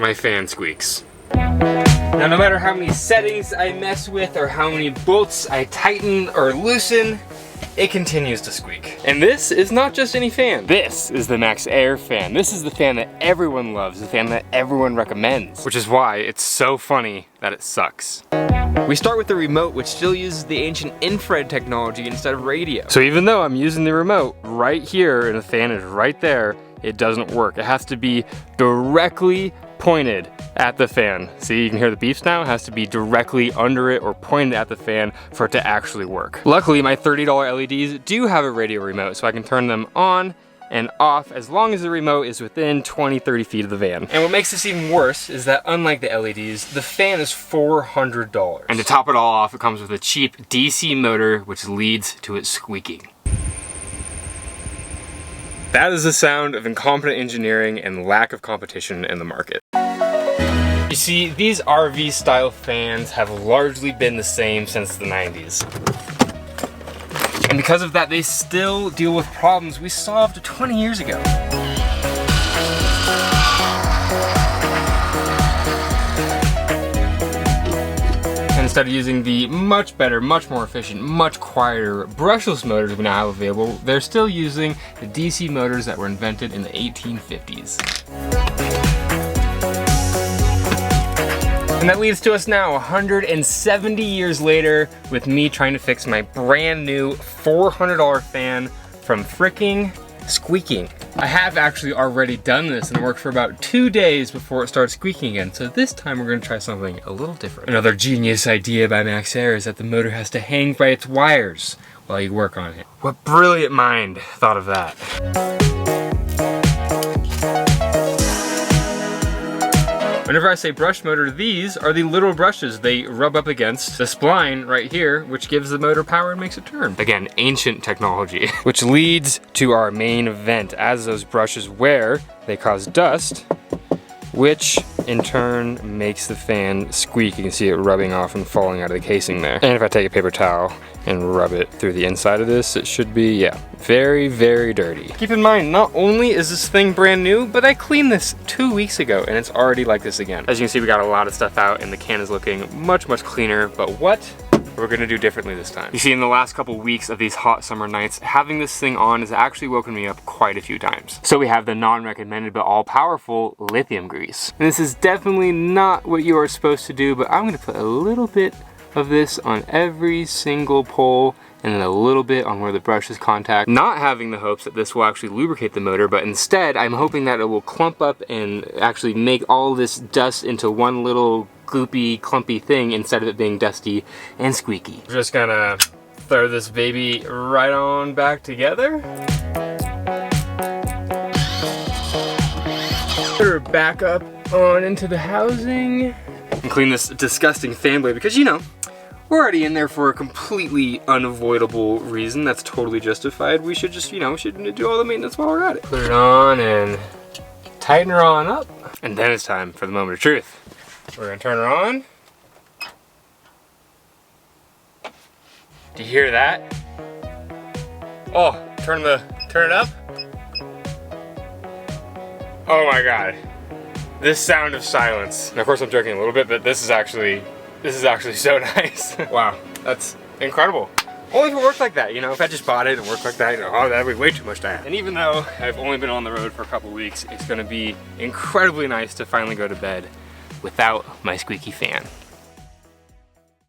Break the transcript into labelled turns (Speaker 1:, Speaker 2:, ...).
Speaker 1: my fan squeaks. Now, no matter how many settings I mess with or how many bolts I tighten or loosen, it continues to squeak. And this is not just any fan. This is the Max Air fan. This is the fan that everyone loves, the fan that everyone recommends. Which is why it's so funny that it sucks. We start with the remote, which still uses the ancient infrared technology instead of radio. So even though I'm using the remote right here and the fan is right there, it doesn't work. It has to be directly pointed at the fan. See, you can hear the beeps now. It has to be directly under it or pointed at the fan for it to actually work. Luckily, my $30 LEDs do have a radio remote, so I can turn them on and off as long as the remote is within 20-30 feet of the van. And what makes this even worse is that unlike the LEDs, the fan is $400. And to top it all off, it comes with a cheap DC motor, which leads to it squeaking. That is the sound of incompetent engineering and lack of competition in the market. You see, these RV style fans have largely been the same since the 90s. And because of that, they still deal with problems we solved 20 years ago. And instead of using the much better, much more efficient, much quieter brushless motors we now have available, they're still using the DC motors that were invented in the 1850s. And that leads to us now 170 years later with me trying to fix my brand new $400 fan from fricking Squeaking. I have actually already done this and it worked for about 2 days before it started squeaking again. So this time we're gonna try something a little different. Another genius idea by Max Air is that the motor has to hang by its wires while you work on it. What brilliant mind thought of that? Whenever I say brush motor, these are the little brushes they rub up against the spline right here, which gives the motor power and makes it turn. Again, ancient technology. Which leads to our main event. As those brushes wear, they cause dust, which in turn makes the fan squeak. You can see it rubbing off and falling out of the casing there. And if I take a paper towel and rub it through the inside of this, it should be, yeah, very, very dirty. Keep in mind, not only is this thing brand new, but I cleaned this 2 weeks ago and it's already like this again. As you can see, we got a lot of stuff out and the can is looking much, much cleaner, but what we're gonna do differently this time. You see, in the last couple weeks of these hot summer nights, having this thing on has actually woken me up quite a few times. So we have the non-recommended but all-powerful lithium grease. And this is definitely not what you are supposed to do, but I'm gonna put a little bit of this on every single pole and then a little bit on where the brushes contact. Not having the hopes that this will actually lubricate the motor, but instead I'm hoping that it will clump up and actually make all this dust into one little gloopy, clumpy thing instead of it being dusty and squeaky. We're just gonna throw this baby right on back together. Put her back up on into the housing. And clean this disgusting fan blade because, you know, we're already in there for a completely unavoidable reason that's totally justified. We should just, you know, we should do all the maintenance while we're at it. Put it on and tighten her on up. And then it's time for the moment of truth. We're gonna turn her on. Do you hear that? Oh, turn it up. Oh my God. This sound of silence. And of course I'm joking a little bit, but this is actually so nice. Wow, that's incredible. Only if it worked like that, you know, if I just bought it and worked like that, you know, oh, that'd be way too much to have. And even though I've only been on the road for a couple weeks, it's gonna be incredibly nice to finally go to bed without my squeaky fan.